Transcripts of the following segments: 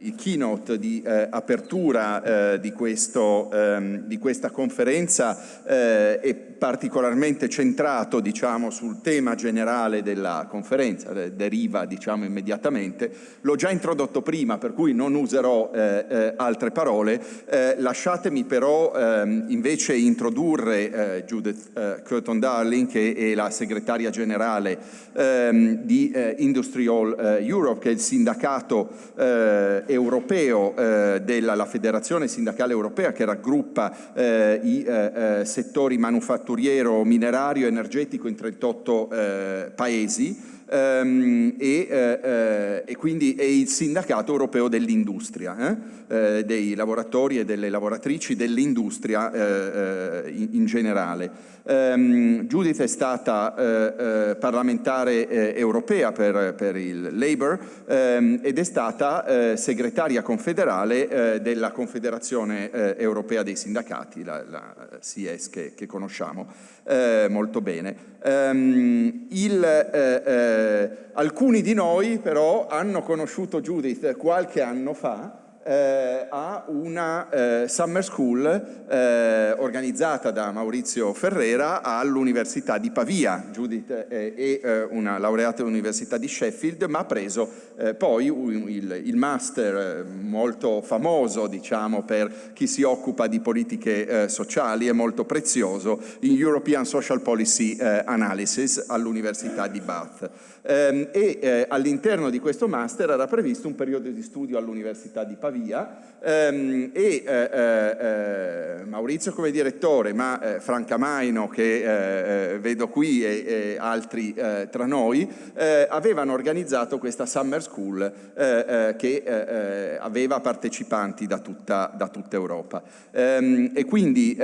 Il keynote di apertura di questa conferenza è particolarmente centrato, diciamo, sul tema generale della conferenza, deriva, diciamo, immediatamente. L'ho già introdotto prima, per cui non userò altre parole. Lasciatemi però invece introdurre Judith Kirton-Darling, che è la segretaria generale di industryAll Europe, che è il sindacato europeo la federazione sindacale europea che raggruppa i settori manufatturiero, minerario, energetico in 38 paesi. E quindi è il sindacato europeo dell'industria, dei lavoratori e delle lavoratrici dell'industria in generale. Judith è stata parlamentare europea per il Labour ed è stata segretaria confederale della Confederazione Europea dei Sindacati, la CS che conosciamo molto bene. Alcuni di noi però hanno conosciuto Judith qualche anno fa a una summer school organizzata da Maurizio Ferrera all'Università di Pavia. Judith è una laureata all'Università di Sheffield, ma ha preso poi il master molto famoso, diciamo, per chi si occupa di politiche sociali e molto prezioso in European Social Policy Analysis all'Università di Bath. All'interno di questo master era previsto un periodo di studio all'Università di Pavia Maurizio come direttore, ma Franca Maino, che vedo qui, e altri tra noi, avevano organizzato questa summer school che aveva partecipanti da tutta Europa. E quindi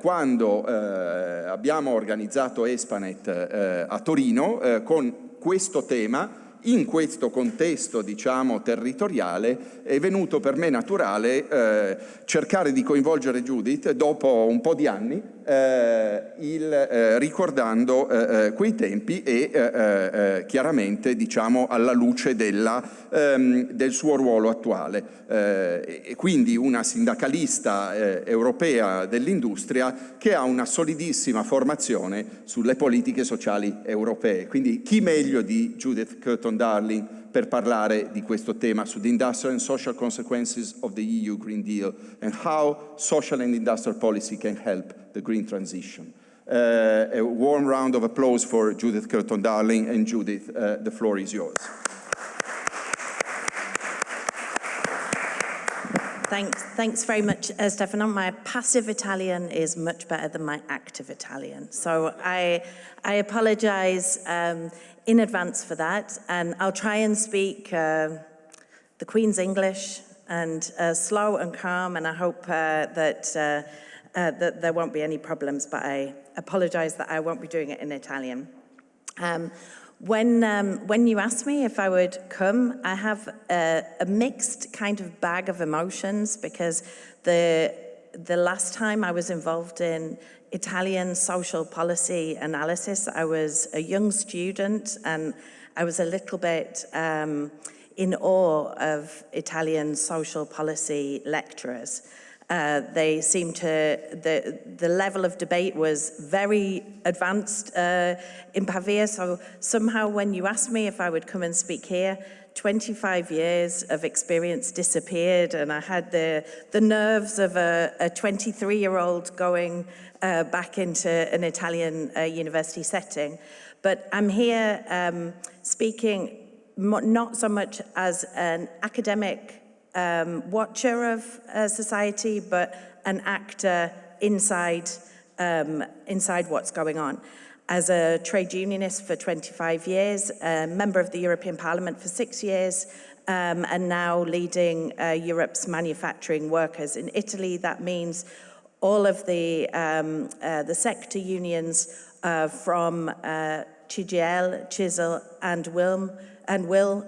quando abbiamo organizzato Espanet a Torino con questo tema, in questo contesto, diciamo, territoriale, è venuto per me naturale cercare di coinvolgere Judith dopo un po' di anni, ricordando quei tempi e chiaramente, diciamo, alla luce del suo ruolo attuale. E quindi una sindacalista europea dell'industria che ha una solidissima formazione sulle politiche sociali europee. Quindi chi meglio di Judith Kirton-Darling per parlare di questo tema su the industrial and social consequences of the EU Green Deal and how social and industrial policy can help the green transition. A warm round of applause for Judith Kirton-Darling. And Judith, the floor is yours. Thanks very much, Stefano. My passive Italian is much better than my active Italian. So I apologize in advance for that, and I'll try and speak the Queen's English and slow and calm, and I hope that there won't be any problems, but I apologize that I won't be doing it in Italian. When you asked me if I would come, I have a mixed kind of bag of emotions, because the last time I was involved in Italian social policy analysis, I was a young student, and I was a little bit in awe of Italian social policy lecturers. They seemed to, the level of debate was very advanced in Pavia, so somehow when you asked me if I would come and speak here, 25 years of experience disappeared, and I had the nerves of a 23-year-old going back into an Italian university setting. But I'm here speaking not so much as an academic watcher of society, but an actor inside what's going on. As a trade unionist for 25 years, a member of the European Parliament for 6 years, and now leading Europe's manufacturing workers. In Italy, that means all of the sector unions from CGL, CISL, and WIL,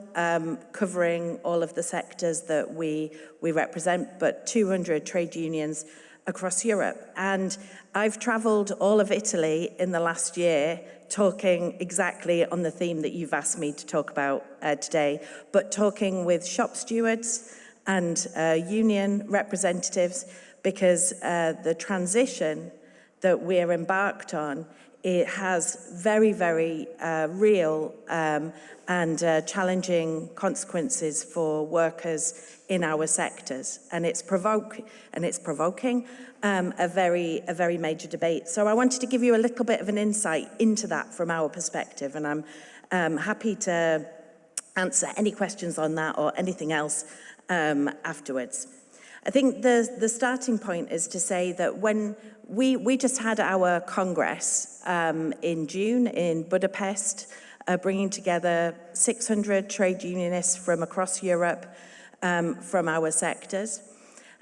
covering all of the sectors that we represent, but 200 trade unions across Europe. And I've travelled all of Italy in the last year, talking exactly on the theme that you've asked me to talk about today, but talking with shop stewards, and union representatives, because the transition that we're embarked on, it has very, very real and challenging consequences for workers in our sectors, and it's provoking a very major debate. So I wanted to give you a little bit of an insight into that from our perspective, and I'm happy to answer any questions on that or anything else afterwards. I think the starting point is to say that when we just had our Congress in June in Budapest, bringing together 600 trade unionists from across Europe from our sectors.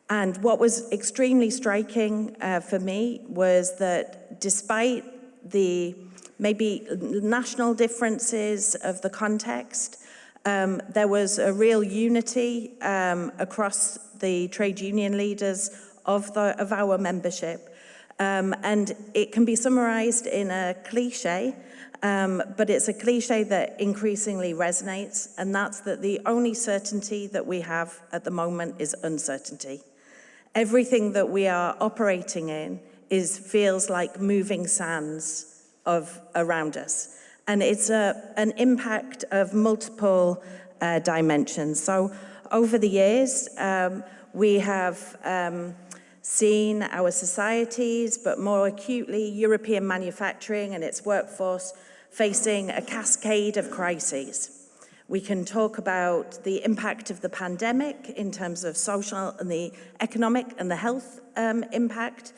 And what was extremely striking for me was that despite the maybe national differences of the context, there was a real unity across the trade union leaders of our membership. And it can be summarized in a cliche, but it's a cliche that increasingly resonates, and that's that the only certainty that we have at the moment is uncertainty. Everything that we are operating in feels like moving sands around us. And it's an impact of multiple dimensions. So over the years, we have seen our societies, but more acutely European manufacturing and its workforce, facing a cascade of crises. We can talk about the impact of the pandemic in terms of social and the economic and the health impact,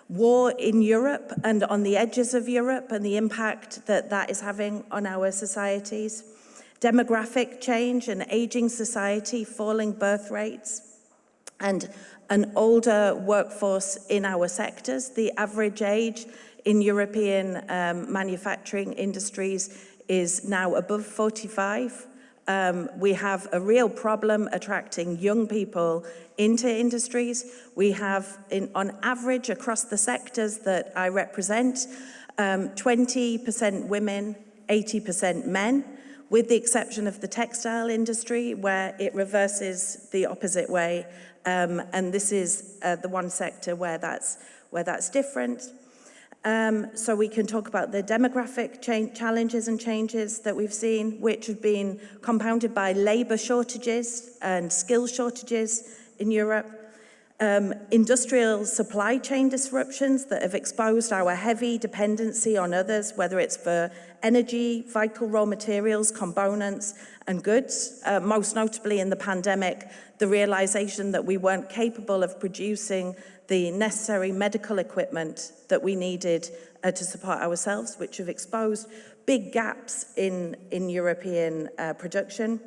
war in Europe and on the edges of Europe and the impact that that is having on our societies, demographic change, an aging society, falling birth rates, and an older workforce in our sectors. The average age in European manufacturing industries is now above 45. We have a real problem attracting young people into industries. We have, on average, across the sectors that I represent, 20% women, 80% men, with the exception of the textile industry, where it reverses the opposite way. And this is the one sector where that's different. So we can talk about the demographic challenges and changes that we've seen, which have been compounded by labor shortages and skill shortages in Europe. Industrial supply chain disruptions that have exposed our heavy dependency on others, whether it's for energy, vital raw materials, components, and goods. Most notably in the pandemic, the realization that we weren't capable of producing the necessary medical equipment that we needed to support ourselves, which have exposed big gaps in European production.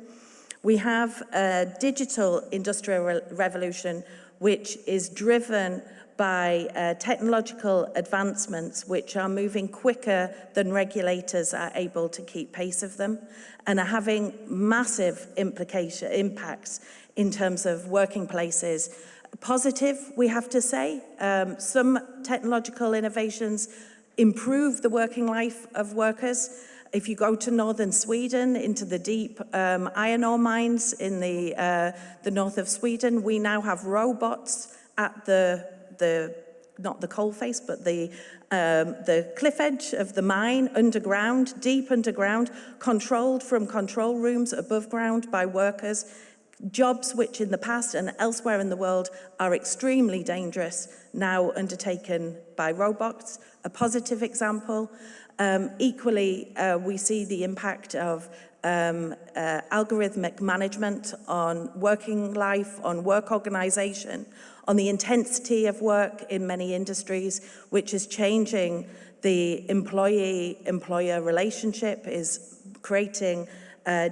We have a digital industrial revolution, which is driven by technological advancements which are moving quicker than regulators are able to keep pace of them, and are having massive impacts in terms of working places. Positive, we have to say. Some technological innovations improve the working life of workers. If you go to northern Sweden, into the deep iron ore mines in the north of Sweden, we now have robots at not the coal face, but the cliff edge of the mine, underground, deep underground, controlled from control rooms above ground by workers. Jobs which in the past and elsewhere in the world are extremely dangerous, now undertaken by robots. A positive example. Equally, we see the impact of algorithmic management on working life, on work organization, on the intensity of work in many industries, which is changing the employee-employer relationship, is creating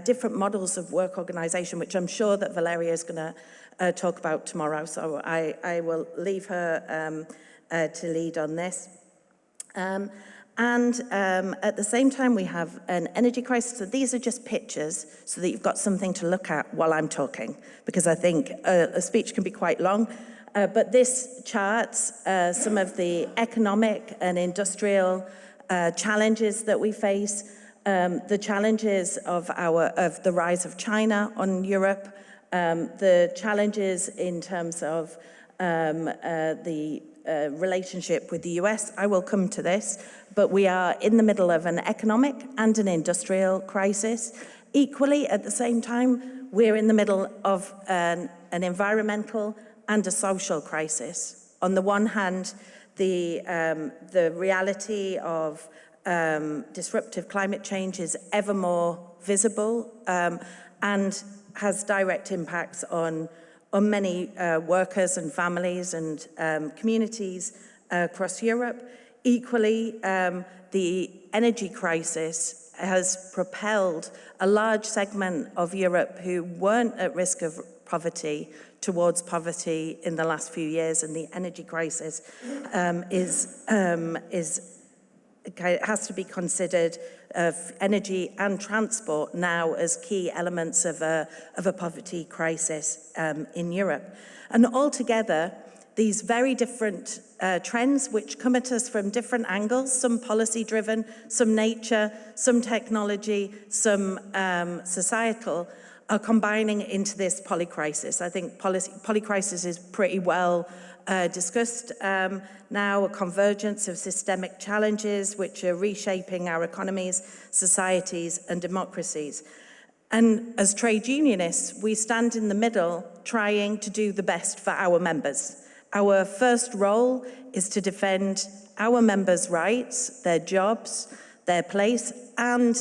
different models of work organization, which I'm sure that Valeria is going to talk about tomorrow. So I will leave her to lead on this. And at the same time, we have an energy crisis. So these are just pictures so that you've got something to look at while I'm talking, because I think a speech can be quite long. But this charts some of the economic and industrial challenges that we face, the challenges of the rise of China on Europe, the challenges in terms of the relationship with the US. I will come to this, but we are in the middle of an economic and an industrial crisis. Equally, at the same time, we're in the middle of an environmental and a social crisis. On the one hand, the reality of disruptive climate change is ever more visible and has direct impacts on many workers and families and communities across Europe. Equally, the energy crisis has propelled a large segment of Europe who weren't at risk of poverty towards poverty in the last few years, and the energy crisis has to be considered energy and transport now as key elements of a poverty crisis in Europe. And altogether, these very different trends which come at us from different angles, some policy-driven, some nature, some technology, some societal, are combining into this polycrisis. I think polycrisis is pretty well discussed now, a convergence of systemic challenges which are reshaping our economies, societies, and democracies. And as trade unionists, we stand in the middle trying to do the best for our members. Our first role is to defend our members' rights, their jobs, their place, and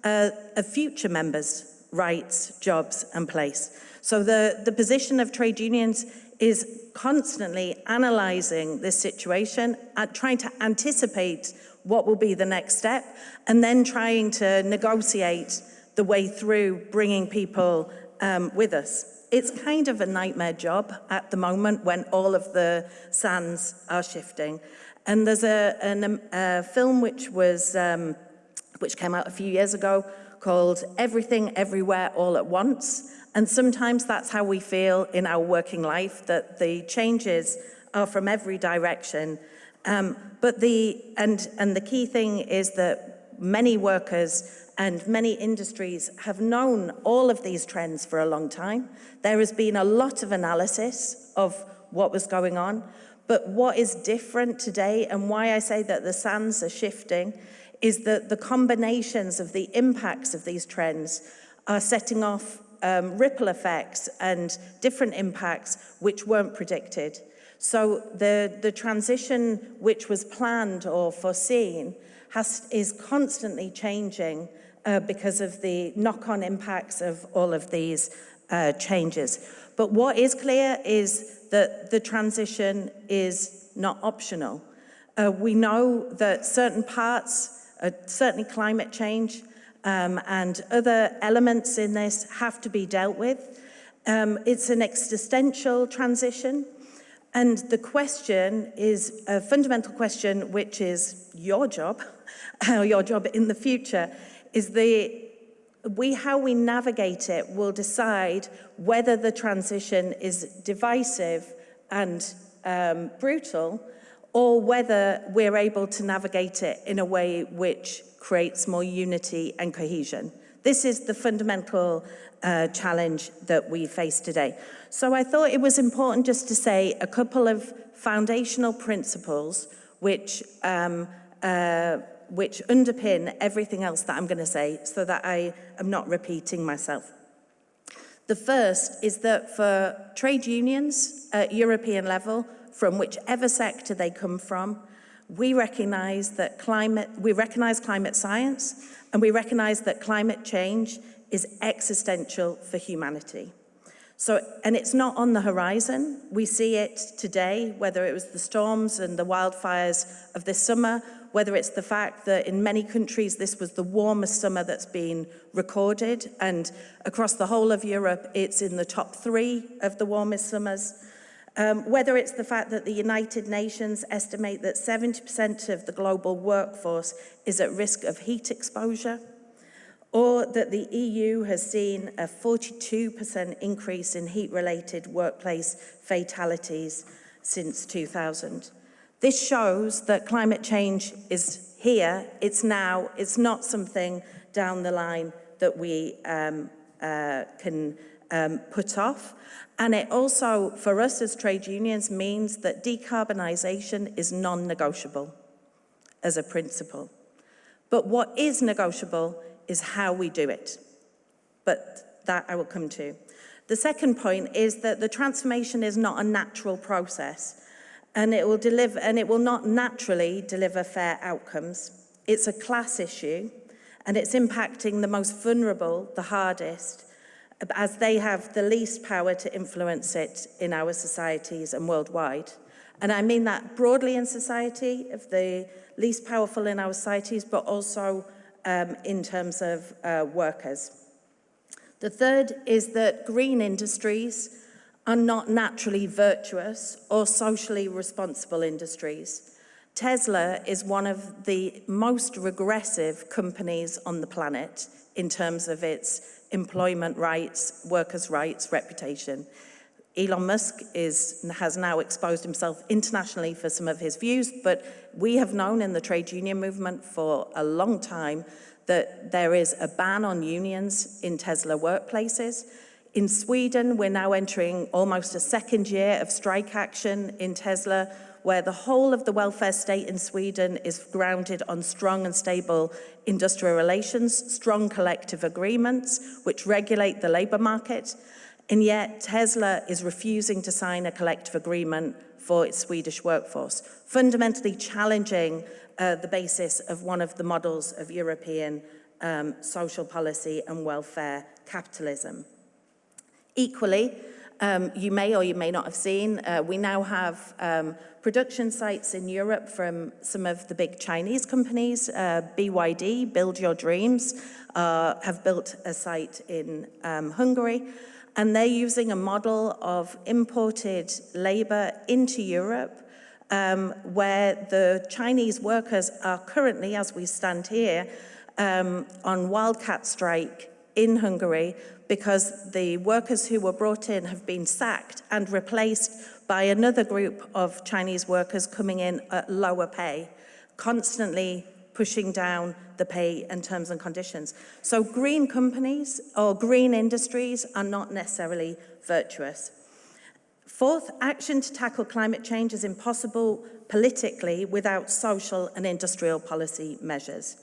a future members' rights, jobs, and place. So the position of trade unions is constantly analysing this situation, trying to anticipate what will be the next step, and then trying to negotiate the way through bringing people with us. It's kind of a nightmare job at the moment when all of the sands are shifting. And there's a film which came out a few years ago called Everything, Everywhere, All at Once. And sometimes that's how we feel in our working life, that the changes are from every direction. But the key thing is that many workers and many industries have known all of these trends for a long time. There has been a lot of analysis of what was going on. But what is different today, and why I say that the sands are shifting, is that the combinations of the impacts of these trends are setting off ripple effects and different impacts which weren't predicted. So the transition which was planned or foreseen is constantly changing because of the knock-on impacts of all of these changes. But what is clear is that the transition is not optional. We know that certain parts, certainly climate change, and other elements in this have to be dealt with. It's an existential transition, and the question is a fundamental question, which is your job, your job in the future, is how we navigate it will decide whether the transition is divisive and brutal, or whether we're able to navigate it in a way which creates more unity and cohesion. This is the fundamental challenge that we face today. So I thought it was important just to say a couple of foundational principles which underpin everything else that I'm going to say, so that I am not repeating myself. The first is that for trade unions at European level, from whichever sector they come from, we recognize climate science, and we recognize that climate change is existential for humanity. So, and it's not on the horizon. We see it today, whether it was the storms and the wildfires of this summer, whether it's the fact that in many countries this was the warmest summer that's been recorded, and across the whole of Europe it's in the top 3 of the warmest summers. Whether it's the fact that the United Nations estimate that 70% of the global workforce is at risk of heat exposure, or that the EU has seen a 42% increase in heat-related workplace fatalities since 2000. This shows that climate change is here, it's now, it's not something down the line that we can put off. And it also, for us as trade unions, means that decarbonisation is non-negotiable as a principle. But what is negotiable is how we do it. But that I will come to. The second point is that the transformation is not a natural process, and it will not naturally deliver fair outcomes. It's a class issue, and it's impacting the most vulnerable the hardest, as they have the least power to influence it in our societies and worldwide. And I mean that broadly in society, of the least powerful in our societies, but also in terms of workers. The third is that green industries are not naturally virtuous or socially responsible industries. Tesla is one of the most regressive companies on the planet in terms of its employment rights, workers' rights, reputation. Elon Musk has now exposed himself internationally for some of his views, but we have known in the trade union movement for a long time that there is a ban on unions in Tesla workplaces. In Sweden, we're now entering almost a second year of strike action in Tesla, where the whole of the welfare state in Sweden is grounded on strong and stable industrial relations, strong collective agreements which regulate the labour market, and yet Tesla is refusing to sign a collective agreement for its Swedish workforce, fundamentally challenging the basis of one of the models of European social policy and welfare capitalism. Equally, you may or you may not have seen, we now have production sites in Europe from some of the big Chinese companies. BYD, Build Your Dreams, have built a site in Hungary, and they're using a model of imported labor into Europe, where the Chinese workers are currently, as we stand here, on wildcat strike in Hungary, because the workers who were brought in have been sacked and replaced by another group of Chinese workers coming in at lower pay, constantly pushing down the pay and terms and conditions. So green companies or green industries are not necessarily virtuous. Fourth, action to tackle climate change is impossible politically without social and industrial policy measures.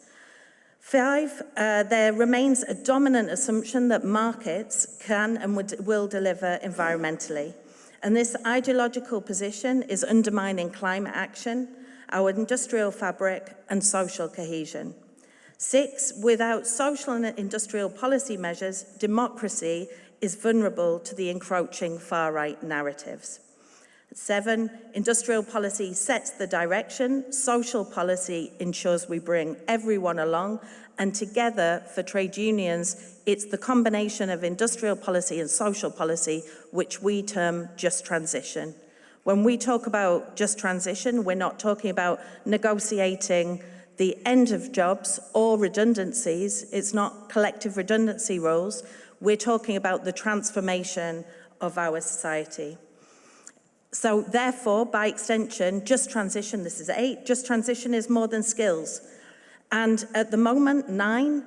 5, there remains a dominant assumption that markets can and will deliver environmentally. And this ideological position is undermining climate action, our industrial fabric, and social cohesion. 6, without social and industrial policy measures, democracy is vulnerable to the encroaching far-right narratives. 7, industrial policy sets the direction, social policy ensures we bring everyone along, and together for trade unions, it's the combination of industrial policy and social policy which we term just transition. When we talk about just transition, we're not talking about negotiating the end of jobs or redundancies. It's not collective redundancy rules. We're talking about the transformation of our society. So therefore, by extension, just transition, this is 8, just transition is more than skills. And at the moment, 9,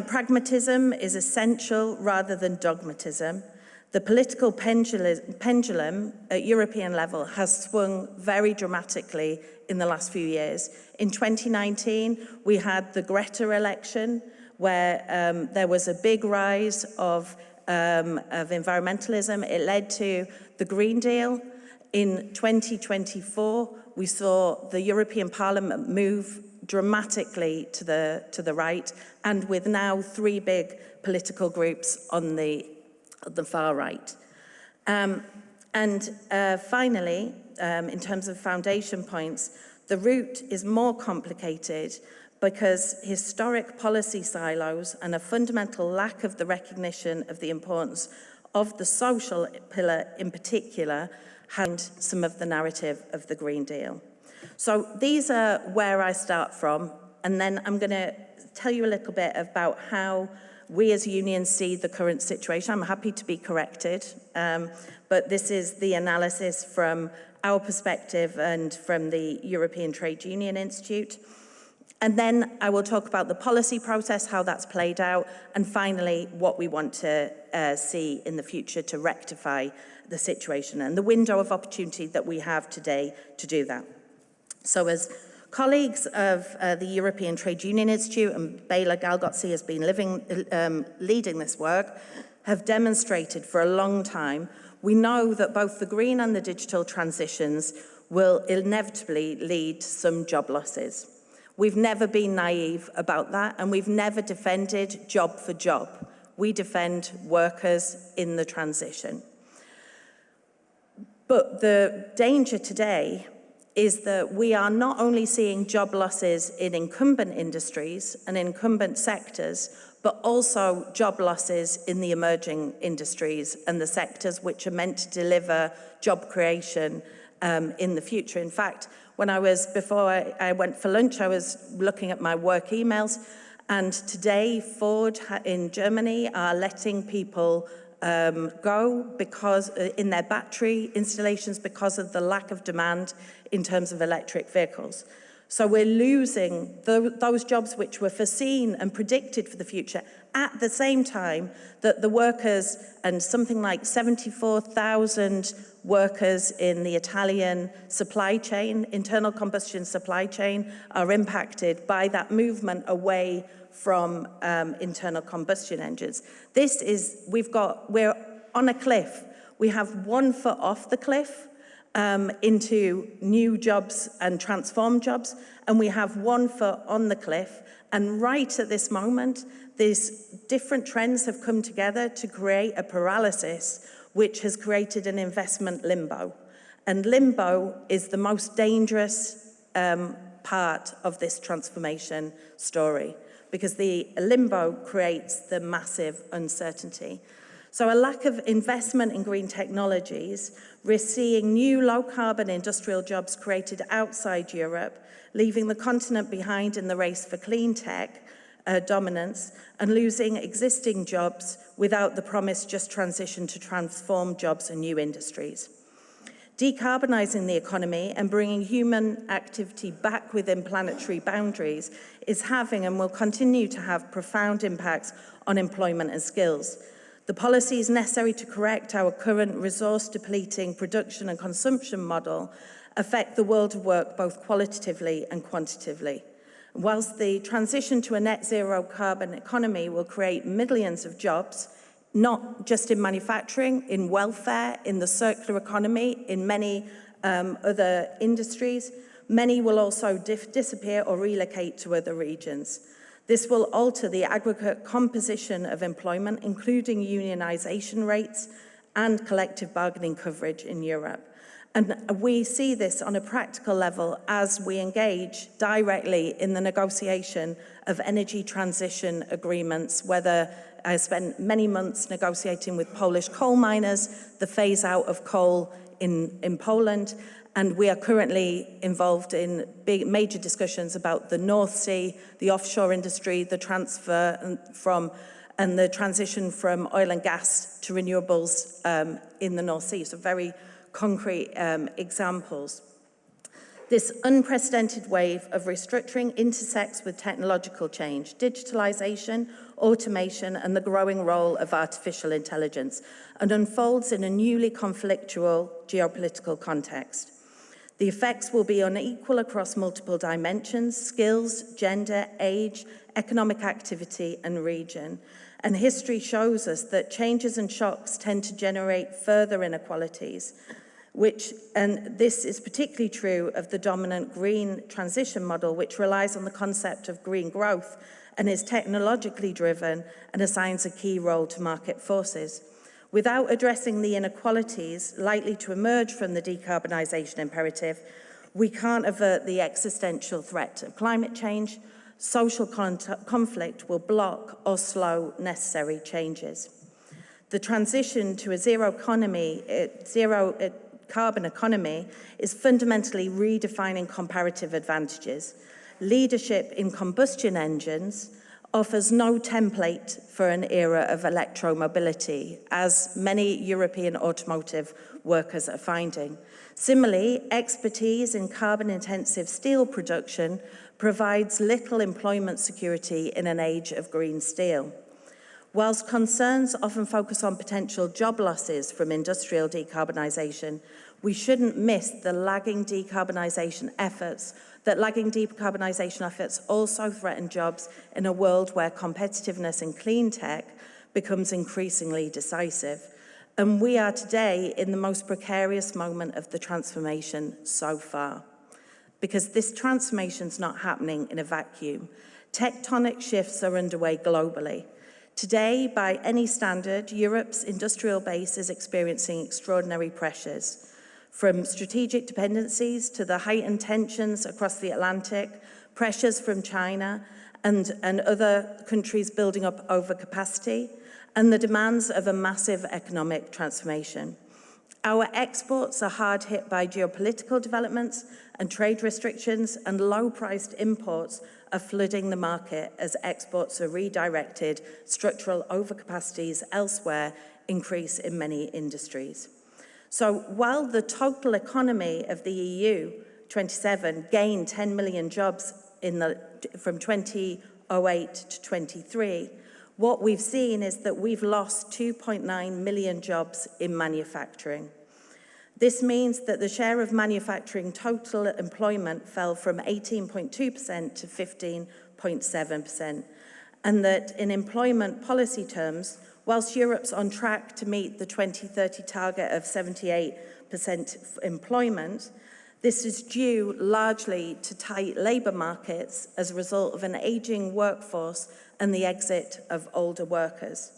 pragmatism is essential rather than dogmatism. The political pendulum at European level has swung very dramatically in the last few years. In 2019, we had the Greta election, where there was a big rise of environmentalism. It led to the Green Deal. In 2024, we saw the European Parliament move dramatically to the right, and with now 3 big political groups on the far right. Finally, in terms of foundation points, the route is more complicated because historic policy silos and a fundamental lack of the recognition of the importance of the social pillar in particular and some of the narrative of the Green Deal. So these are where I start from, and then I'm going to tell you a little bit about how we as unions see the current situation. I'm happy to be corrected, but this is the analysis from our perspective and from the European Trade Union Institute. And then I will talk about the policy process, how that's played out, and finally, what we want to see in the future to rectify the situation and the window of opportunity that we have today to do that. So as colleagues of the European Trade Union Institute, and Bela Galgotzi has been leading this work, have demonstrated for a long time, we know that both the green and the digital transitions will inevitably lead to some job losses. We've never been naive about that, and we've never defended job for job. We defend workers in the transition. But the danger today is that we are not only seeing job losses in incumbent industries and incumbent sectors, but also job losses in the emerging industries and the sectors which are meant to deliver job creation in the future. In fact, before I went for lunch, I was looking at my work emails, and today Ford in Germany are letting people go because in their battery installations because of the lack of demand in terms of electric vehicles. So we're losing those jobs which were foreseen and predicted for the future at the same time that the workers, and something like 74,000 workers in the Italian supply chain, internal combustion supply chain, are impacted by that movement away from internal combustion engines. We're on a cliff. We have 1 foot off the cliff into new jobs and transformed jobs, and we have 1 foot on the cliff. And right at this moment, these different trends have come together to create a paralysis which has created an investment limbo. And limbo is the most dangerous part of this transformation story, because the limbo creates the massive uncertainty. So a lack of investment in green technologies, we're seeing new low-carbon industrial jobs created outside Europe, leaving the continent behind in the race for clean tech dominance, and losing existing jobs without the promised just transition to transform jobs and new industries. Decarbonising the economy and bringing human activity back within planetary boundaries is having and will continue to have profound impacts on employment and skills. The policies necessary to correct our current resource-depleting production and consumption model affect the world of work both qualitatively and quantitatively. Whilst the transition to a net zero carbon economy will create millions of jobs, not just in manufacturing, in welfare, in the circular economy, in many other industries, many will also disappear or relocate to other regions. This will alter the aggregate composition of employment, including unionisation rates and collective bargaining coverage in Europe. And we see this on a practical level as we engage directly in the negotiation of energy transition agreements, whether I spent many months negotiating with Polish coal miners, the phase out of coal in Poland, and we are currently involved in major discussions about the North Sea, the offshore industry, the transfer and the transition from oil and gas to renewables in the North Sea. So very concrete examples. This unprecedented wave of restructuring intersects with technological change, digitalization, automation, and the growing role of artificial intelligence, and unfolds in a newly conflictual geopolitical context. The effects will be unequal across multiple dimensions: skills, gender, age, economic activity, and region. And history shows us that changes and shocks tend to generate further inequalities, and this is particularly true of the dominant green transition model, which relies on the concept of green growth and is technologically driven and assigns a key role to market forces. Without addressing the inequalities likely to emerge from the decarbonisation imperative, we can't avert the existential threat of climate change. Social conflict will block or slow necessary changes. The transition to a zero carbon economy is fundamentally redefining comparative advantages. Leadership in combustion engines offers no template for an era of electromobility, as many European automotive workers are finding. Similarly, expertise in carbon-intensive steel production provides little employment security in an age of green steel. Whilst concerns often focus on potential job losses from industrial decarbonisation, we shouldn't miss the lagging decarbonisation efforts also threaten jobs in a world where competitiveness in clean tech becomes increasingly decisive. And we are today in the most precarious moment of the transformation so far, because this transformation's not happening in a vacuum. Tectonic shifts are underway globally. Today, by any standard, Europe's industrial base is experiencing extraordinary pressures, from strategic dependencies to the heightened tensions across the Atlantic, pressures from China and other countries building up overcapacity, and the demands of a massive economic transformation. Our exports are hard hit by geopolitical developments and trade restrictions, and low-priced imports are flooding the market as exports are redirected. Structural overcapacities elsewhere increase in many industries. So while the total economy of the EU 27 gained 10 million jobs from 2008 to 23, what we've seen is that we've lost 2.9 million jobs in manufacturing. This means that the share of manufacturing total employment fell from 18.2% to 15.7%, and that in employment policy terms, whilst Europe's on track to meet the 2030 target of 78% employment, this is due largely to tight labour markets as a result of an ageing workforce and the exit of older workers.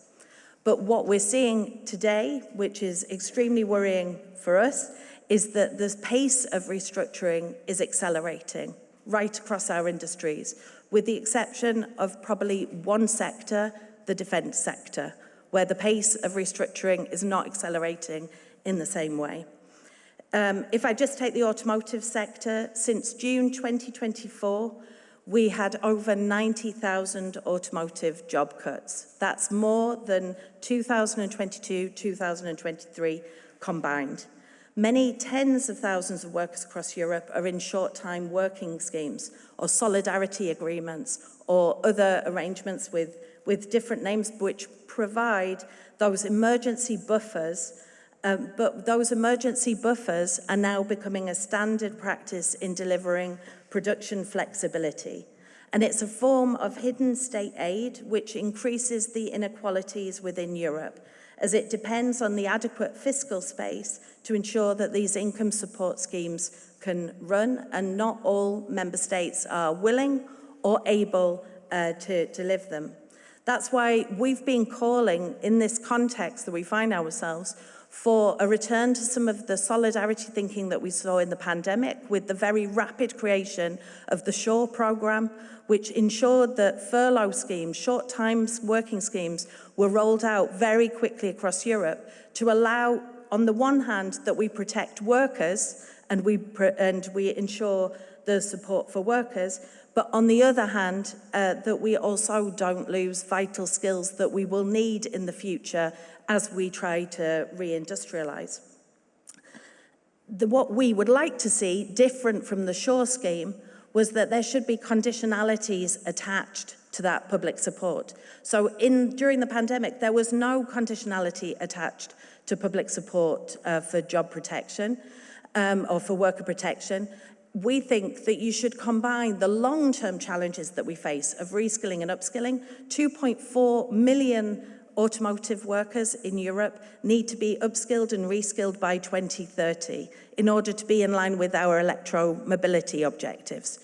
But what we're seeing today, which is extremely worrying for us, is that the pace of restructuring is accelerating right across our industries, with the exception of probably one sector, the defence sector, where the pace of restructuring is not accelerating in the same way. If I just take the automotive sector, since June 2024, we had over 90,000 automotive job cuts. That's more than 2022, 2023 combined. Many tens of thousands of workers across Europe are in short-time working schemes or solidarity agreements or other arrangements with different names which provide those emergency buffers, but those emergency buffers are now becoming a standard practice in delivering production flexibility. And it's a form of hidden state aid which increases the inequalities within Europe, as it depends on the adequate fiscal space to ensure that these income support schemes can run, and not all member states are willing or able to deliver them. That's why we've been calling, in this context that we find ourselves, for a return to some of the solidarity thinking that we saw in the pandemic, with the very rapid creation of the SURE programme, which ensured that furlough schemes, short-time working schemes, were rolled out very quickly across Europe to allow, on the one hand, that we protect workers and we ensure the support for workers, but on the other hand, that we also don't lose vital skills that we will need in the future as we try to reindustrialise. What we would like to see, different from the SURE scheme, was that there should be conditionalities attached to that public support. So during the pandemic, there was no conditionality attached to public support for job protection or for worker protection. We think that you should combine the long-term challenges that we face of reskilling and upskilling. 2.4 million automotive workers in Europe need to be upskilled and reskilled by 2030 in order to be in line with our electromobility objectives.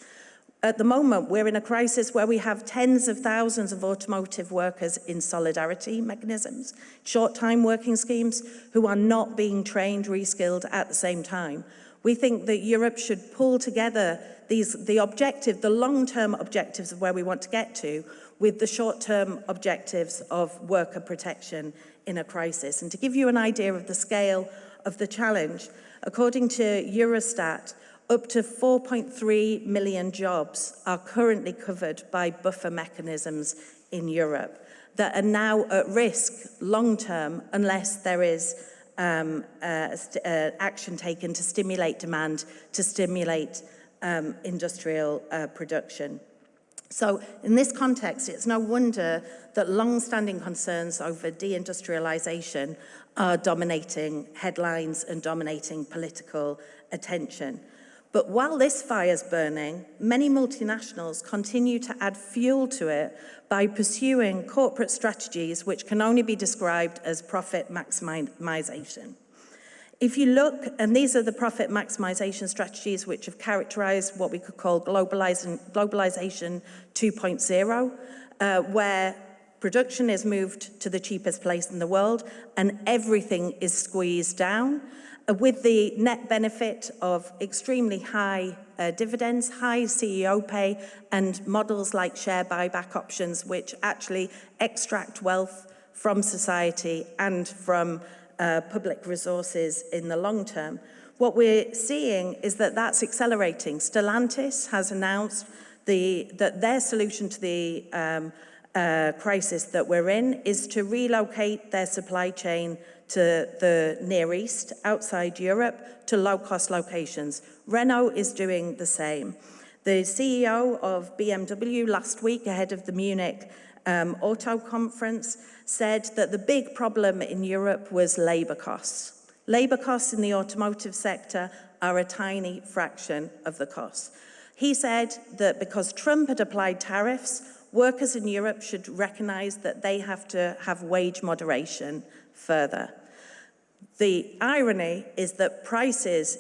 At the moment, we're in a crisis where we have tens of thousands of automotive workers in solidarity mechanisms, short-time working schemes, who are not being trained, reskilled at the same time. We think that Europe should pull together the long-term objectives of where we want to get to with the short-term objectives of worker protection in a crisis. And to give you an idea of the scale of the challenge, according to Eurostat, up to 4.3 million jobs are currently covered by buffer mechanisms in Europe that are now at risk long-term unless there is action taken to stimulate demand, to stimulate industrial production. So in this context, it's no wonder that long-standing concerns over deindustrialization are dominating headlines and dominating political attention. But while this fire's burning, many multinationals continue to add fuel to it by pursuing corporate strategies which can only be described as profit maximization. If you look, and these are the profit maximization strategies which have characterized what we could call globalization 2.0, where production is moved to the cheapest place in the world and everything is squeezed down, with the net benefit of extremely high dividends, high CEO pay, and models like share buyback options, which actually extract wealth from society and from public resources in the long term. What we're seeing is that that's accelerating. Stellantis has announced that their solution to the crisis that we're in is to relocate their supply chain to the Near East, outside Europe, to low-cost locations. Renault is doing the same. The CEO of BMW last week, ahead of the Munich Auto Conference, said that the big problem in Europe was labour costs. Labour costs in the automotive sector are a tiny fraction of the costs. He said that because Trump had applied tariffs, workers in Europe should recognise that they have to have wage moderation further. The irony is that prices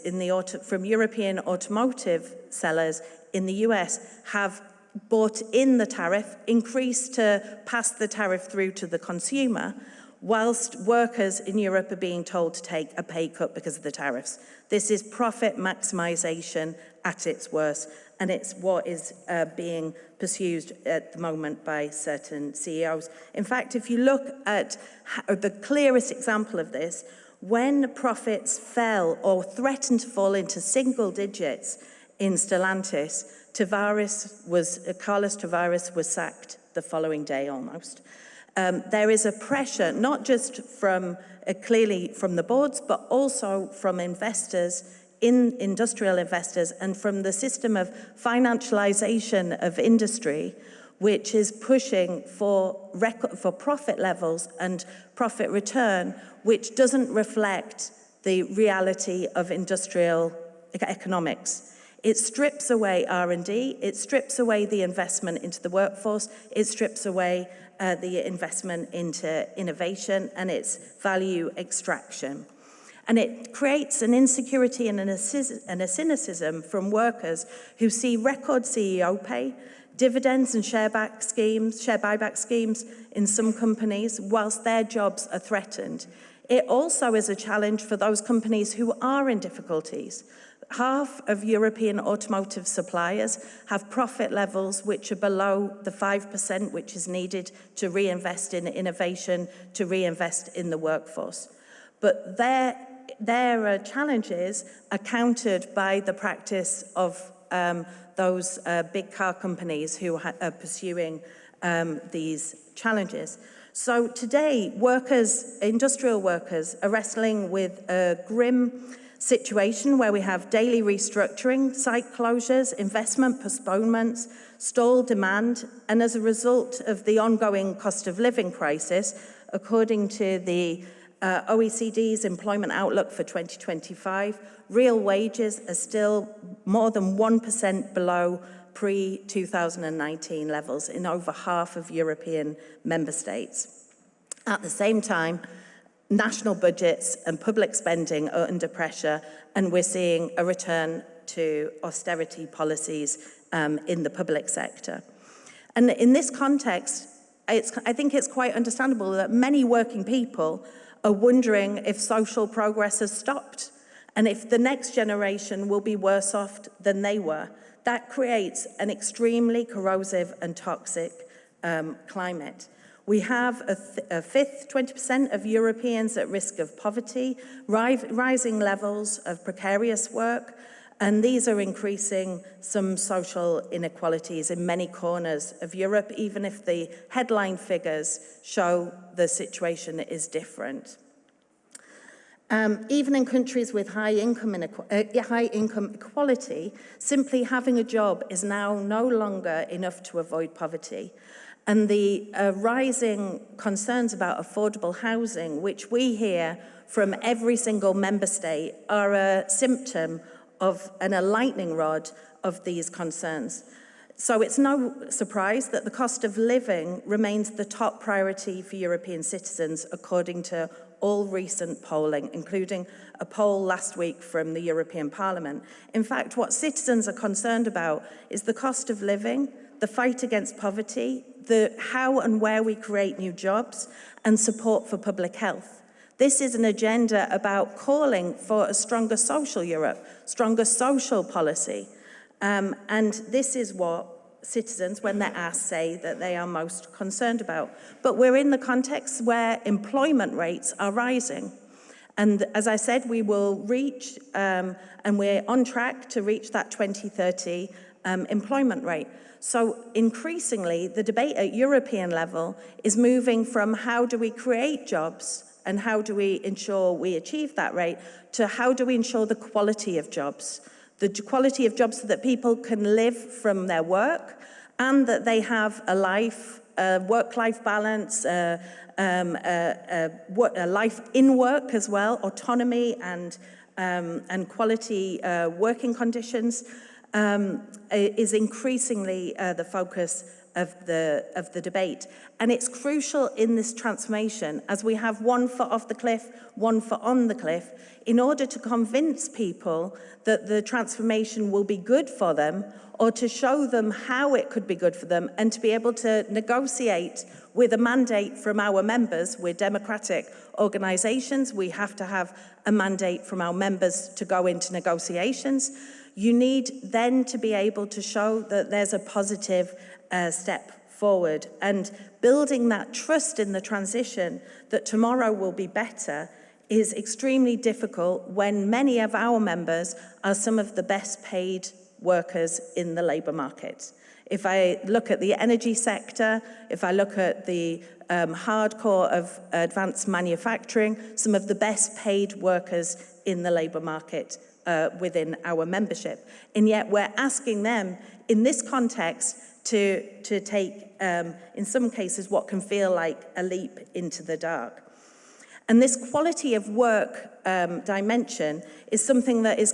from European automotive sellers in the US have bought in the tariff, increased to pass the tariff through to the consumer, whilst workers in Europe are being told to take a pay cut because of the tariffs. This is profit maximization at its worst, and it's what is being pursued at the moment by certain CEOs. In fact, if you look at the clearest example of this, when profits fell or threatened to fall into single digits in Stellantis, Carlos Tavares was sacked the following day almost. There is a pressure, not just from clearly from the boards, but also from investors, industrial investors, and from the system of financialization of industry, which is pushing for profit levels and profit return, which doesn't reflect the reality of industrial economics. It strips away R&D, it strips away the investment into the workforce, it strips away the investment into innovation and its value extraction. And it creates an insecurity and a cynicism from workers who see record CEO pay, dividends and share buyback schemes in some companies, whilst their jobs are threatened. It also is a challenge for those companies who are in difficulties. Half of European automotive suppliers have profit levels which are below the 5% which is needed to reinvest in innovation, to reinvest in the workforce. But their challenges are countered by the practice of those big car companies who are pursuing these challenges. So today, industrial workers are wrestling with a grim situation where we have daily restructuring, site closures, investment postponements, stalled demand, and as a result of the ongoing cost of living crisis, according to the OECD's employment outlook for 2025, real wages are still more than 1% below pre-2019 levels in over half of European member states. At the same time, national budgets and public spending are under pressure, and we're seeing a return to austerity policies in the public sector. And in this context, I think it's quite understandable that many working people are wondering if social progress has stopped and if the next generation will be worse off than they were. That creates an extremely corrosive and toxic climate. We have a fifth, 20% of Europeans at risk of poverty, rising levels of precarious work, and these are increasing some social inequalities in many corners of Europe, even if the headline figures show the situation is different. Even in countries with high income equality, simply having a job is now no longer enough to avoid poverty. And the rising concerns about affordable housing, which we hear from every single member state, are a symptom of and a lightning rod of these concerns. So it's no surprise that the cost of living remains the top priority for European citizens, according to all recent polling, including a poll last week from the European Parliament. In fact, what citizens are concerned about is the cost of living, the fight against poverty, the how and where we create new jobs, and support for public health. This is an agenda about calling for a stronger social Europe, stronger social policy. And this is what citizens, when they're asked, say that they are most concerned about. But we're in the context where employment rates are rising. And as I said, we will reach, and we're on track to reach that 2030 employment rate. So increasingly, the debate at European level is moving from how do we create jobs and how do we ensure we achieve that rate to how do we ensure the quality of jobs. The quality of jobs so that people can live from their work and that they have a life, work-life balance, a life in work as well, autonomy and quality working conditions is increasingly the focus of the debate. And it's crucial in this transformation, as we have one foot off the cliff, one foot on the cliff, in order to convince people that the transformation will be good for them, or to show them how it could be good for them, and to be able to negotiate with a mandate from our members. We're democratic organizations. We have to have a mandate from our members to go into negotiations. You need then to be able to show that there's a positive step forward, and building that trust in the transition that tomorrow will be better is extremely difficult when many of our members are some of the best paid workers in the labour market. If I look at the energy sector, if I look at the hardcore of advanced manufacturing, some of the best paid workers in the labour market within our membership. And yet we're asking them in this context to take, in some cases, what can feel like a leap into the dark. And this quality of work dimension is something that is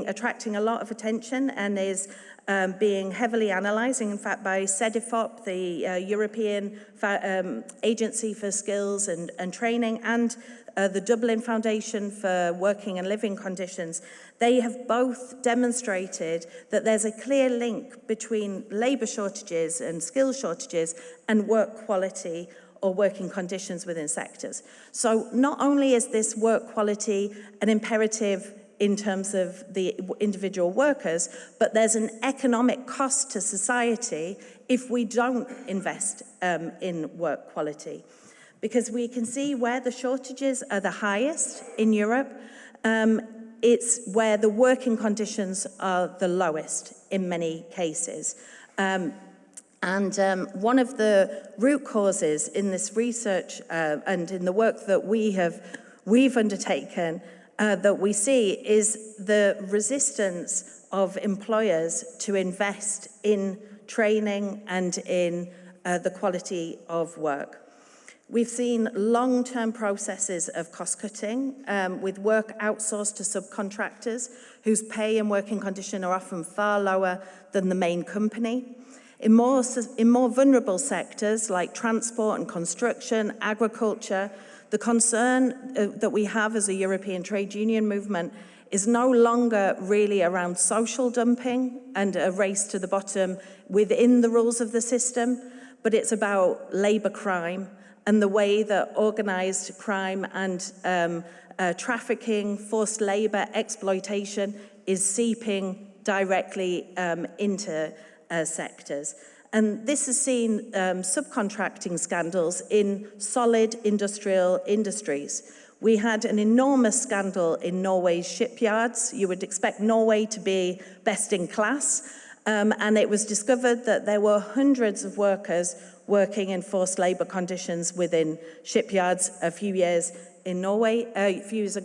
attracting a lot of attention and is being heavily analysing, in fact, by CEDEFOP, the European Agency for Skills and Training, and the Dublin Foundation for Working and Living Conditions. They have both demonstrated that there's a clear link between labour shortages and skill shortages and work quality or working conditions within sectors. So not only is this work quality an imperative in terms of the individual workers, but there's an economic cost to society if we don't invest in work quality. Because we can see where the shortages are the highest in Europe, it's where the working conditions are the lowest in many cases. And one of the root causes in this research and in the work that we've undertaken that we see is the resistance of employers to invest in training and in the quality of work. We've seen long-term processes of cost-cutting with work outsourced to subcontractors whose pay and working condition are often far lower than the main company. In more vulnerable sectors like transport and construction, agriculture, the concern that we have as a European trade union movement is no longer really around social dumping and a race to the bottom within the rules of the system, but it's about labour crime and the way that organised crime and trafficking, forced labour, exploitation is seeping directly into sectors. And this has seen subcontracting scandals in solid industrial industries. We had an enormous scandal in Norway's shipyards. You would expect Norway to be best in class. And it was discovered that there were hundreds of workers working in forced labour conditions within shipyards a few years in Norway, a few years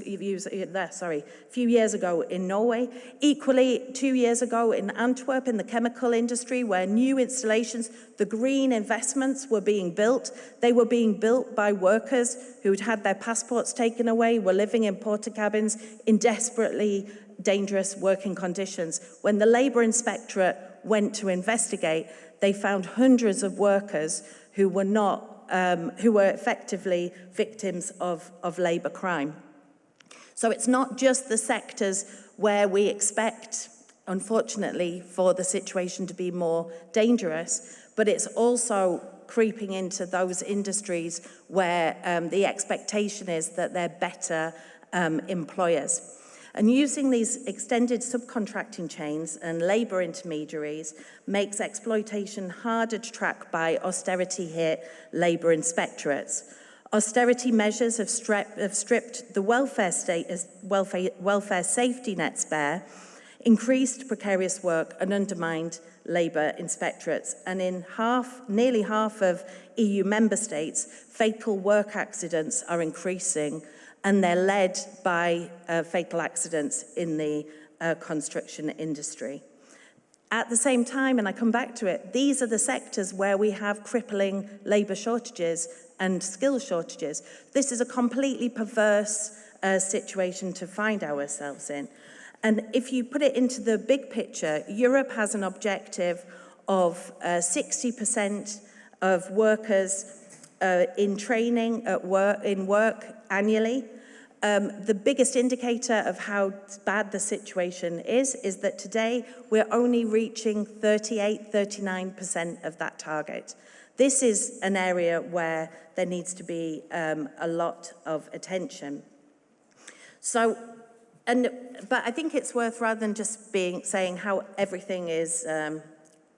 ago in Norway. Equally, 2 years ago in Antwerp, in the chemical industry, where new installations, the green investments were being built. They were being built by workers who'd had their passports taken away, were living in porter cabins in desperately dangerous working conditions. When the Labour Inspectorate went to investigate, they found hundreds of workers who were effectively victims of labour crime. So it's not just the sectors where we expect, unfortunately, for the situation to be more dangerous, but it's also creeping into those industries where the expectation is that they're better employers. And using these extended subcontracting chains and labour intermediaries makes exploitation harder to track by austerity-hit labour inspectorates. Austerity measures have stripped the welfare safety nets bare, increased precarious work and undermined labour inspectorates. And in nearly half of EU member states, fatal work accidents are increasing, and they're led by fatal accidents in the construction industry. At the same time, and I come back to it, these are the sectors where we have crippling labour shortages and skill shortages. This is a completely perverse situation to find ourselves in. And if you put it into the big picture, Europe has an objective of 60% of workers in training in work annually. The biggest indicator of how bad the situation is that today we're only reaching 39% of that target. This is an area where there needs to be a lot of attention. But I think it's worth, rather than just saying how everything is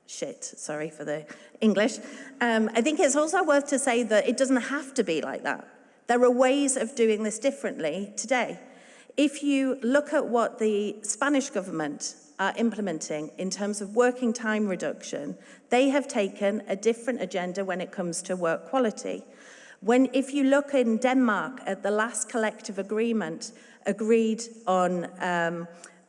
shit, sorry for the English, I think it's also worth to say that it doesn't have to be like that. There are ways of doing this differently today. If you look at what the Spanish government are implementing in terms of working time reduction, they have taken a different agenda when it comes to work quality. If you look in Denmark at the last collective agreement agreed on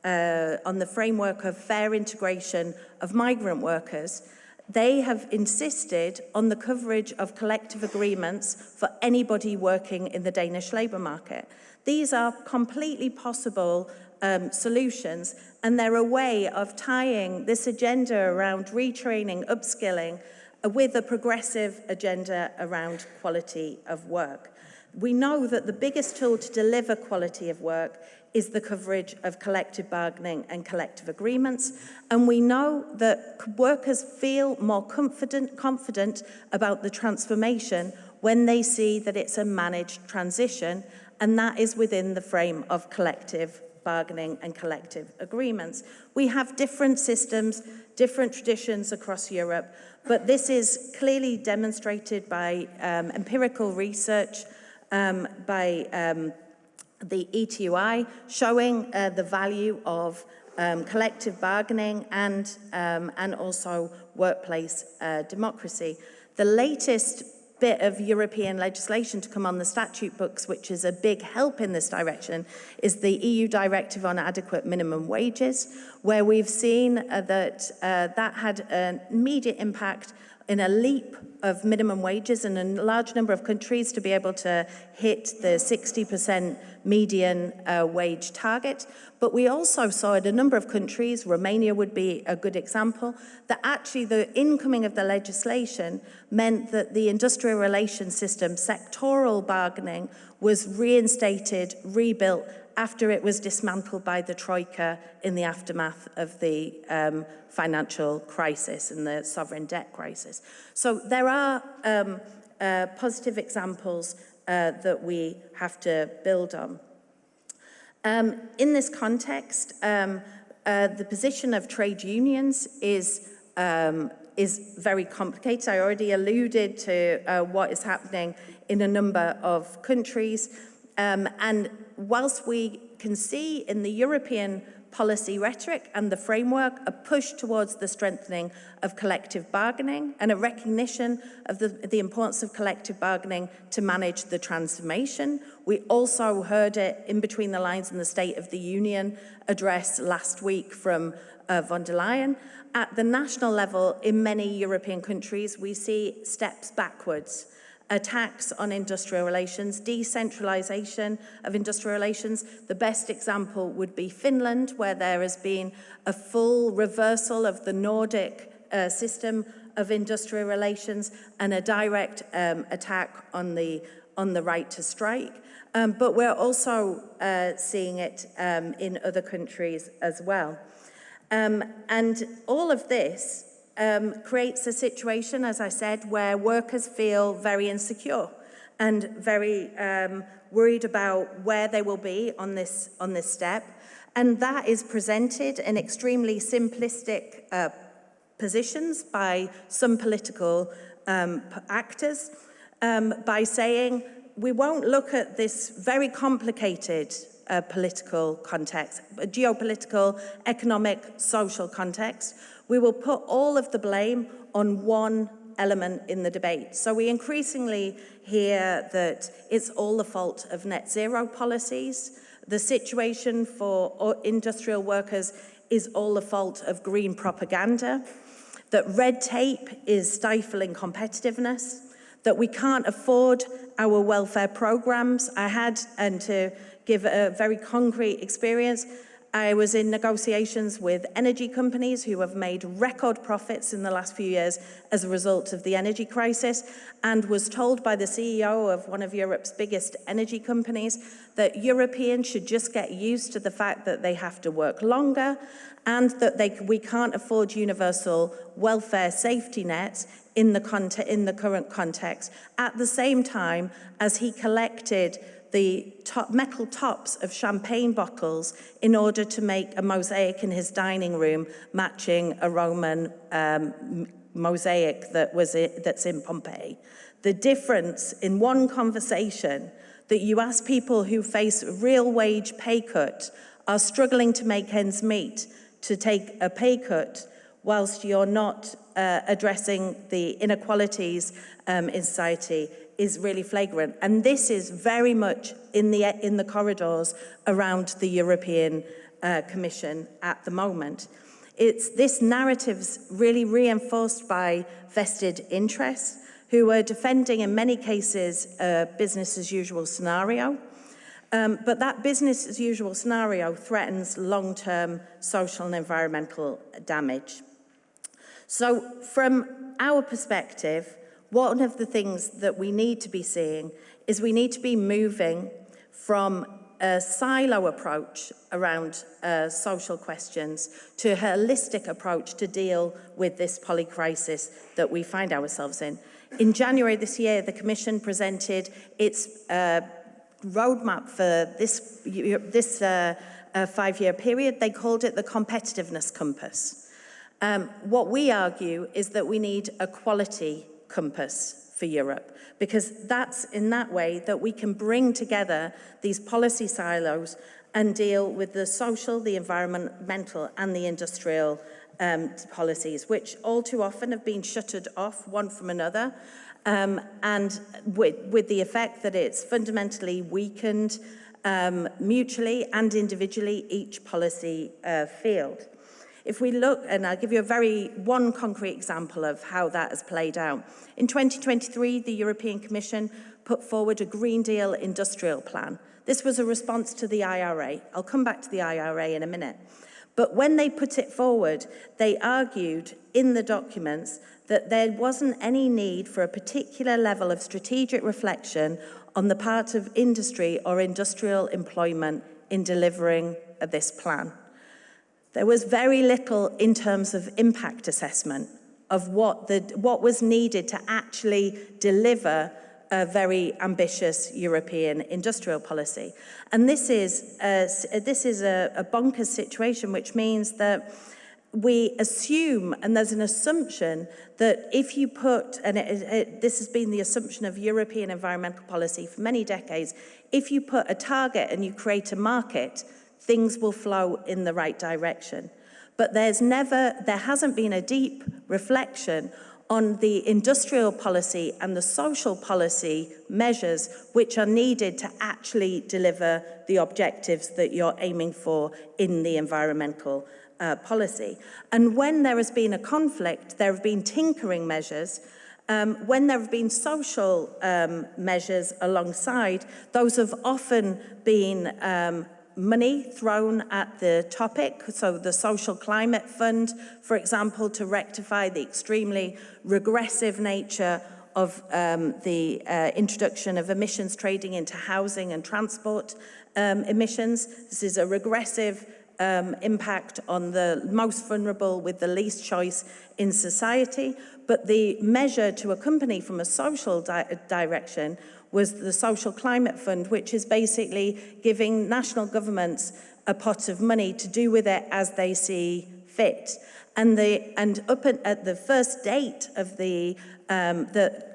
the framework of fair integration of migrant workers, they have insisted on the coverage of collective agreements for anybody working in the Danish labour market. These are completely possible solutions, and they're a way of tying this agenda around retraining, upskilling, with a progressive agenda around quality of work. We know that the biggest tool to deliver quality of work is the coverage of collective bargaining and collective agreements. And we know that workers feel more confident about the transformation when they see that it's a managed transition, and that is within the frame of collective bargaining and collective agreements. We have different systems, different traditions across Europe, but this is clearly demonstrated by empirical research, by the ETUI, showing the value of collective bargaining and also workplace democracy. The latest bit of European legislation to come on the statute books, which is a big help in this direction, is the EU Directive on Adequate Minimum Wages, where we've seen that that had an immediate impact in a leap of minimum wages in a large number of countries to be able to hit the 60% median wage target. But we also saw in a number of countries, Romania would be a good example, that actually the incoming of the legislation meant that the industrial relations system, sectoral bargaining, was reinstated, rebuilt, after it was dismantled by the Troika in the aftermath of the financial crisis and the sovereign debt crisis. So there are positive examples that we have to build on. In this context, the position of trade unions is very complicated. I already alluded to what is happening in a number of countries. And whilst we can see in the European policy rhetoric and the framework, a push towards the strengthening of collective bargaining and a recognition of the importance of collective bargaining to manage the transformation. We also heard it in between the lines in the State of the Union address last week from von der Leyen. At the national level, in many European countries, we see steps backwards. Attacks on industrial relations, decentralization of industrial relations. The best example would be Finland, where there has been a full reversal of the Nordic system of industrial relations and a direct attack on the right to strike. But we're also seeing it in other countries as well. And all of this creates a situation, as I said, where workers feel very insecure and very worried about where they will be on this step. And that is presented in extremely simplistic positions by some political actors by saying, we won't look at this very complicated political context, geopolitical, economic, social context. We will put all of the blame on one element in the debate. So we increasingly hear that it's all the fault of net zero policies. The situation for industrial workers is all the fault of green propaganda, that red tape is stifling competitiveness, that we can't afford our welfare programs. I had, and to give a very concrete experience, I was in negotiations with energy companies who have made record profits in the last few years as a result of the energy crisis, and was told by the CEO of one of Europe's biggest energy companies that Europeans should just get used to the fact that they have to work longer and that we can't afford universal welfare safety nets in the current context, at the same time as he collected the metal tops of champagne bottles in order to make a mosaic in his dining room matching a Roman mosaic that's in Pompeii. The difference in one conversation that you ask people who face real wage pay cut, are struggling to make ends meet, to take a pay cut whilst you're not addressing the inequalities in society, is really flagrant. And this is very much in the corridors around the European Commission at the moment. This narrative's really reinforced by vested interests who are defending, in many cases, a business as usual scenario. But that business as usual scenario threatens long-term social and environmental damage. So from our perspective, one of the things that we need to be seeing is we need to be moving from a silo approach around social questions to a holistic approach to deal with this polycrisis that we find ourselves in. In January this year, the Commission presented its roadmap for this 5-year period. They called it the competitiveness compass. What we argue is that we need a quality compass for Europe, because that's in that way that we can bring together these policy silos and deal with the social, the environmental, and the industrial policies, which all too often have been shuttered off one from another, and with the effect that it's fundamentally weakened mutually and individually each policy field. If we look, and I'll give you one concrete example of how that has played out. In 2023, the European Commission put forward a Green Deal industrial plan. This was a response to the IRA. I'll come back to the IRA in a minute. But when they put it forward, they argued in the documents that there wasn't any need for a particular level of strategic reflection on the part of industry or industrial employment in delivering this plan. There was very little in terms of impact assessment of what was needed to actually deliver a very ambitious European industrial policy. And this is a bonkers situation, which means that we assume, and there's an assumption, that if you put, and this has been the assumption of European environmental policy for many decades, if you put a target and you create a market, things will flow in the right direction. But there hasn't been a deep reflection on the industrial policy and the social policy measures which are needed to actually deliver the objectives that you're aiming for in the environmental policy. And when there has been a conflict, there have been tinkering measures. When there have been social measures alongside, those have often been money thrown at the topic. So the Social Climate Fund, for example, to rectify the extremely regressive nature of the introduction of emissions trading into housing and transport emissions. This is a regressive impact on the most vulnerable with the least choice in society. But the measure to accompany from a social direction was the Social Climate Fund, which is basically giving national governments a pot of money to do with it as they see fit. And up at the first date of the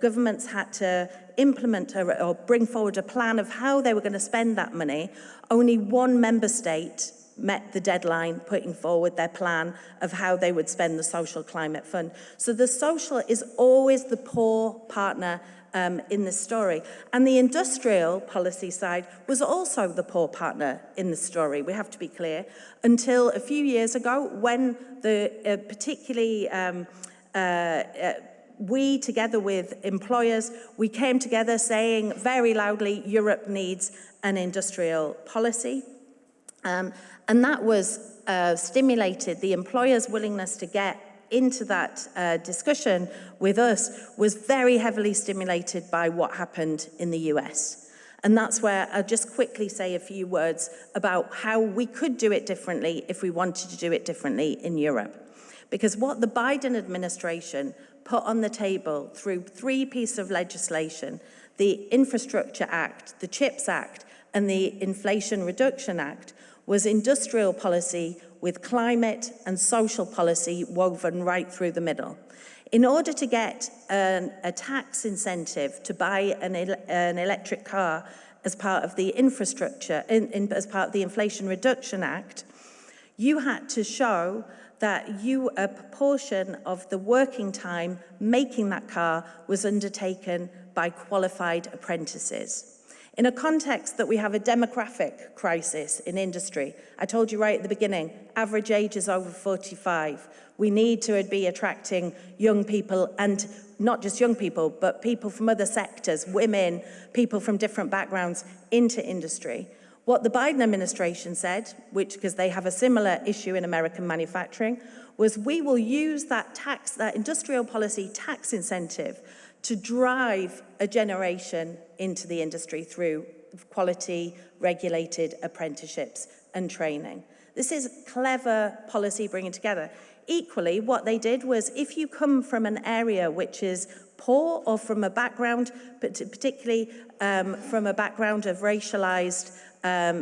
governments had to implement or bring forward a plan of how they were going to spend that money. Only one member state met the deadline, putting forward their plan of how they would spend the Social Climate Fund. So the social is always the poor partner in this story. And the industrial policy side was also the poor partner in the story, we have to be clear, until a few years ago when particularly we, together with employers, we came together saying very loudly, Europe needs an industrial policy. And that was stimulated, the employers' willingness to get into that discussion with us was very heavily stimulated by what happened in the US. And that's where I'll just quickly say a few words about how we could do it differently if we wanted to do it differently in Europe. Because what the Biden administration put on the table through 3 pieces of legislation, the Infrastructure Act, the CHIPS Act, and the Inflation Reduction Act, was industrial policy with climate and social policy woven right through the middle. In order to get a tax incentive to buy an electric car as part of the infrastructure, as part of the Inflation Reduction Act, you had to show that a proportion of the working time making that car was undertaken by qualified apprentices. In a context that we have a demographic crisis in industry, I told you right at the beginning, average age is over 45. We need to be attracting young people, and not just young people, but people from other sectors, women, people from different backgrounds into industry. What the Biden administration said, because they have a similar issue in American manufacturing, was we will use that industrial policy tax incentive to drive a generation into the industry through quality regulated apprenticeships and training. This is clever policy bringing together. Equally, what they did was if you come from an area which is poor or from a background, but particularly from a background of racialized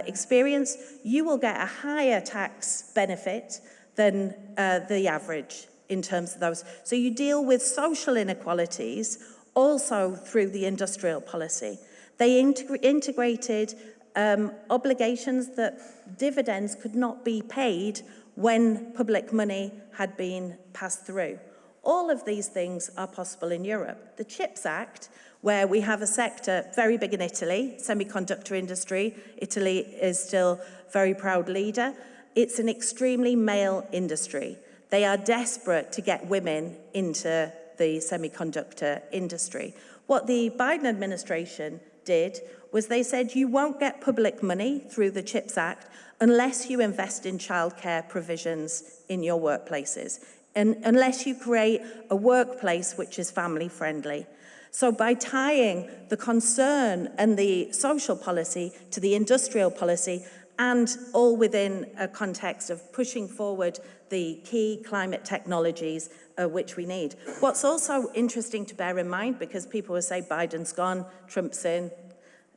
experience, you will get a higher tax benefit than the average in terms of those. So you deal with social inequalities also through the industrial policy. They integrated obligations that dividends could not be paid when public money had been passed through. All of these things are possible in Europe. The CHIPS Act, where we have a sector very big in Italy, semiconductor industry. Italy is still a very proud leader. It's an extremely male industry. They are desperate to get women into the semiconductor industry. What the Biden administration did was they said you won't get public money through the CHIPS Act unless you invest in childcare provisions in your workplaces, and unless you create a workplace which is family friendly. So by tying the concern and the social policy to the industrial policy, and all within a context of pushing forward the key climate technologies which we need. What's also interesting to bear in mind, because people will say Biden's gone, Trump's in,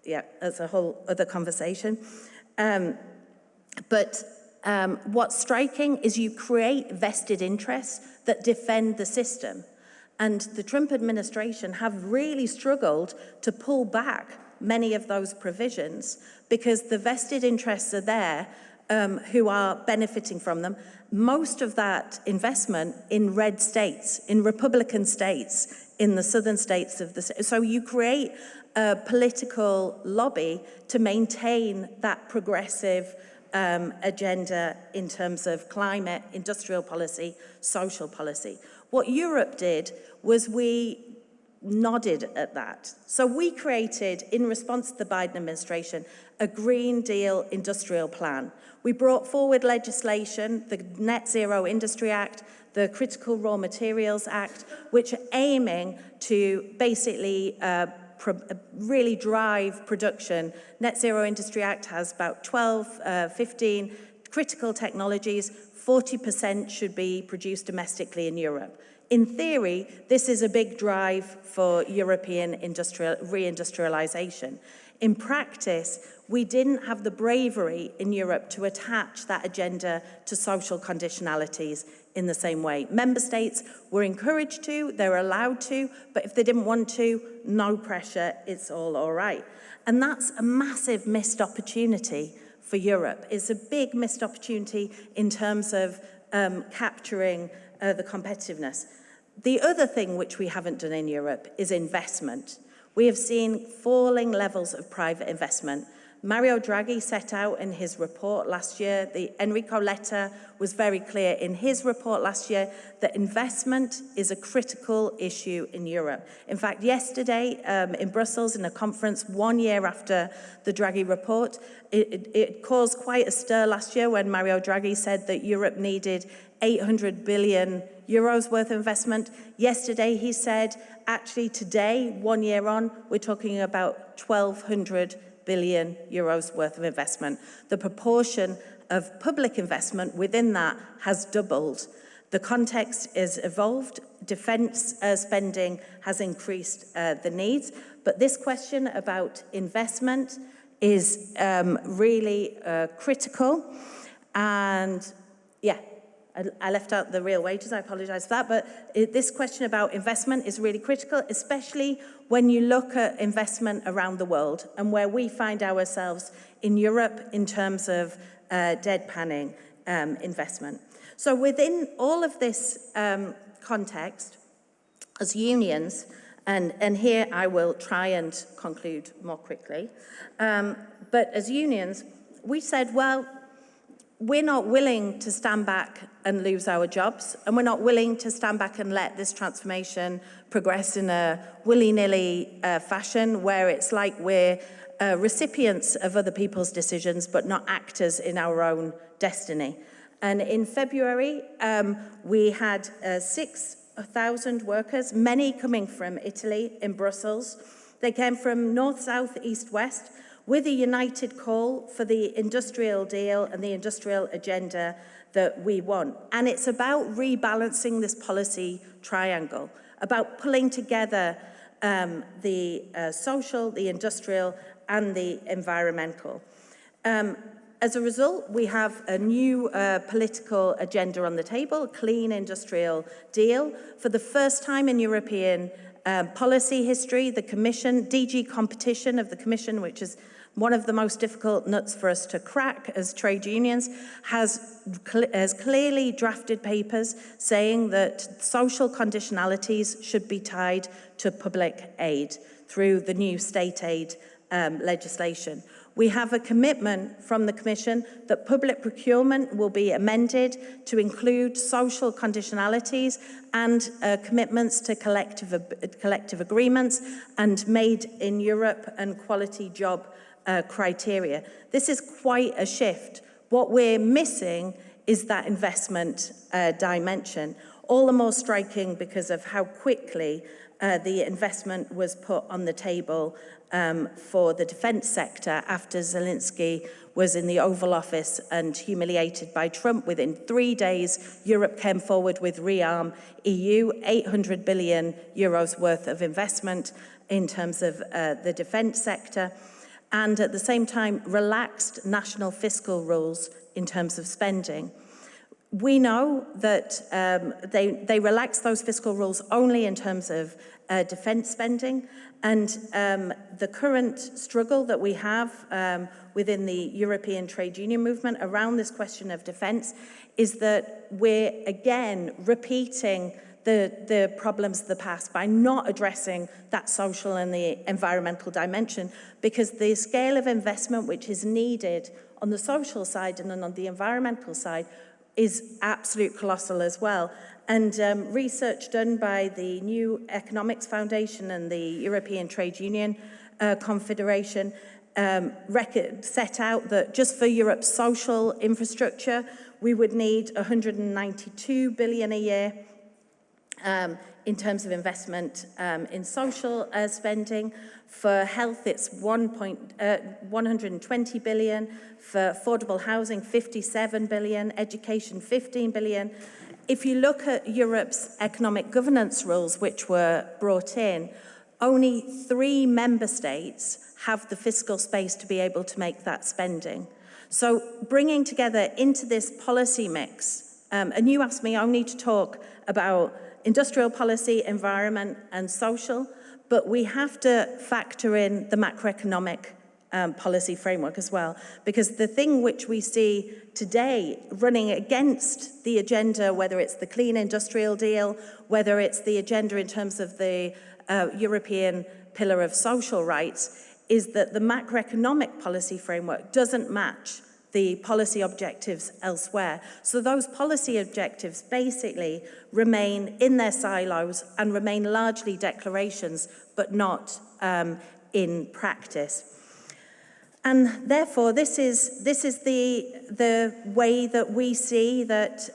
yeah, that's a whole other conversation. But what's striking is you create vested interests that defend the system. And the Trump administration have really struggled to pull back many of those provisions because the vested interests are there who are benefiting from them. Most of that investment in red states, in Republican states, in the southern states of the state. So you create a political lobby to maintain that progressive agenda in terms of climate, industrial policy, social policy. What Europe did was we nodded at that. So we created, in response to the Biden administration, a Green Deal industrial plan. We brought forward legislation, the Net Zero Industry Act, the Critical Raw Materials Act, which are aiming to basically really drive production. Net Zero Industry Act has about 15 critical technologies. 40% should be produced domestically in Europe. In theory, this is a big drive for European reindustrialization. In practice, we didn't have the bravery in Europe to attach that agenda to social conditionalities in the same way. Member states were encouraged to, they were allowed to, but if they didn't want to, no pressure, it's all right. And that's a massive missed opportunity for Europe. It's a big missed opportunity in terms of capturing the competitiveness. The other thing which we haven't done in Europe is investment. We have seen falling levels of private investment. Mario Draghi set out in his report last year, the Enrico Letta was very clear in his report last year that investment is a critical issue in Europe. In fact, yesterday in Brussels in a conference 1 year after the Draghi report, it caused quite a stir last year when Mario Draghi said that Europe needed 800 billion euros worth of investment. Yesterday he said, actually today, 1 year on, we're talking about 1,200 billion euros worth of investment. The proportion of public investment within that has doubled. The context has evolved. Defense spending has increased the needs. But this question about investment is really critical. And yeah, I left out the real wages, I apologize for that, but this question about investment is really critical, especially when you look at investment around the world and where we find ourselves in Europe in terms of deadpanning investment. So within all of this context, as unions, and here I will try and conclude more quickly, but as unions, we said, well, we're not willing to stand back and lose our jobs, and we're not willing to stand back and let this transformation progress in a willy-nilly fashion where it's like we're recipients of other people's decisions but not actors in our own destiny. And in February, we had 6,000 workers, many coming from Italy in Brussels. They came from north, south, east, west, with a united call for the industrial deal and the industrial agenda that we want. And it's about rebalancing this policy triangle, about pulling together the social, the industrial, and the environmental. As a result, we have a new political agenda on the table, a clean industrial deal. For the first time in European policy history, the Commission, DG Competition of the Commission, which is one of the most difficult nuts for us to crack as trade unions, has clearly drafted papers saying that social conditionalities should be tied to public aid through the new state aid legislation. We have a commitment from the Commission that public procurement will be amended to include social conditionalities and commitments to collective agreements and made in Europe and quality job criteria. This is quite a shift. What we're missing is that investment dimension, all the more striking because of how quickly the investment was put on the table for the defense sector after Zelensky was in the Oval Office and humiliated by Trump. Within 3 days, Europe came forward with Rearm EU, 800 billion euros worth of investment in terms of the defense sector, and at the same time relaxed national fiscal rules in terms of spending. We know that they relaxed those fiscal rules only in terms of defence spending. And the current struggle that we have within the European trade union movement around this question of defence is that we're again repeating the problems of the past by not addressing that social and the environmental dimension, because the scale of investment which is needed on the social side and on the environmental side is absolute colossal as well. And research done by the New Economics Foundation and the European Trade Union Confederation set out that just for Europe's social infrastructure, we would need 192 billion a year in terms of investment in social spending. For health, it's 120 billion. For affordable housing, 57 billion. Education, 15 billion. If you look at Europe's economic governance rules, which were brought in, only 3 member states have the fiscal space to be able to make that spending. So bringing together into this policy mix, and you asked me only to talk about industrial policy, environment, and social, but we have to factor in the macroeconomic policy framework as well, because the thing which we see today running against the agenda, whether it's the clean industrial deal, whether it's the agenda in terms of the European pillar of social rights, is that the macroeconomic policy framework doesn't match the policy objectives elsewhere. So those policy objectives basically remain in their silos and remain largely declarations, but not in practice. And therefore, this is the way that we see that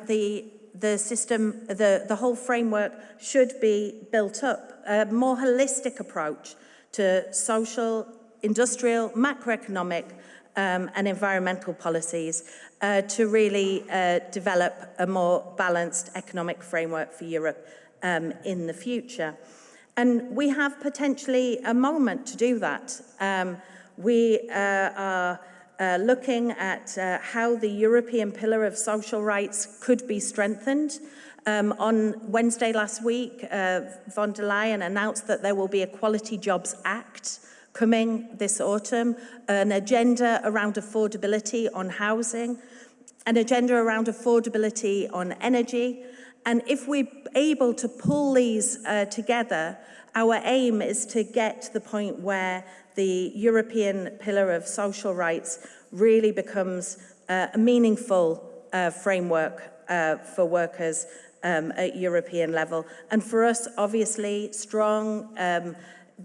the system, the whole framework should be built up. A more holistic approach to social, industrial, macroeconomic, and environmental policies to really develop a more balanced economic framework for Europe in the future. And we have potentially a moment to do that. We are looking at how the European Pillar of Social Rights could be strengthened. On Wednesday last week, von der Leyen announced that there will be a Quality Jobs Act coming this autumn, an agenda around affordability on housing, an agenda around affordability on energy. And if we're able to pull these together, our aim is to get to the point where the European Pillar of Social Rights really becomes a meaningful framework for workers at European level. And for us, obviously, strong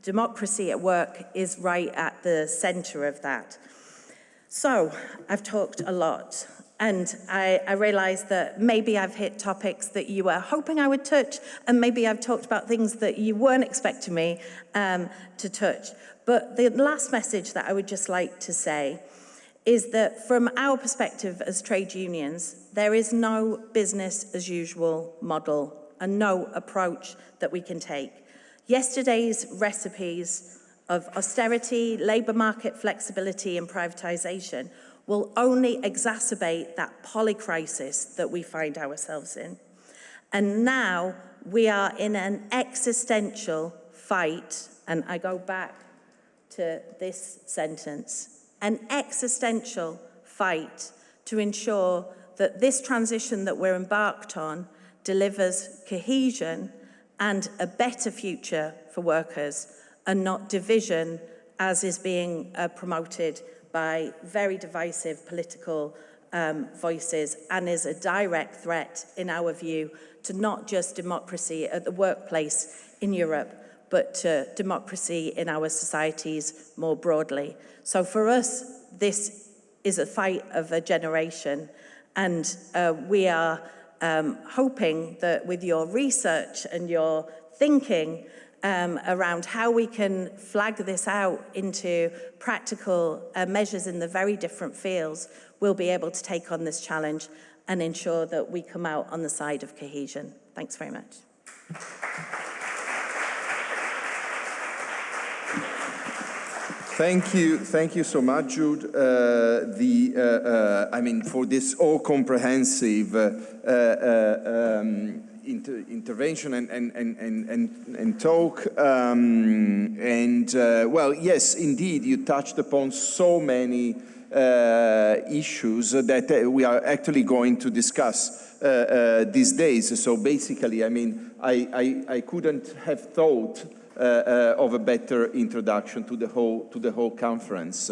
democracy at work is right at the center of that. So I've talked a lot, and I realize that maybe I've hit topics that you were hoping I would touch, and maybe I've talked about things that you weren't expecting me to touch. But the last message that I would just like to say is that from our perspective as trade unions, there is no business as usual model and no approach that we can take. Yesterday's recipes of austerity, labour market flexibility and privatisation will only exacerbate that polycrisis that we find ourselves in. And now we are in an existential fight, and I go back to this sentence, an existential fight to ensure that this transition that we're embarked on delivers cohesion and a better future for workers, and not division as is being promoted by very divisive political voices, and is a direct threat, in our view, to not just democracy at the workplace in Europe, but to democracy in our societies more broadly. So for us, this is a fight of a generation, and we are hoping that with your research and your thinking around how we can flag this out into practical measures in the very different fields, we'll be able to take on this challenge and ensure that we come out on the side of cohesion. Thanks very much. Thank you so much, Jude. I mean, for this all-comprehensive intervention and talk. Well, yes, indeed, you touched upon so many issues that we are actually going to discuss these days. So basically, I mean, I couldn't have thought of a better introduction to the whole conference.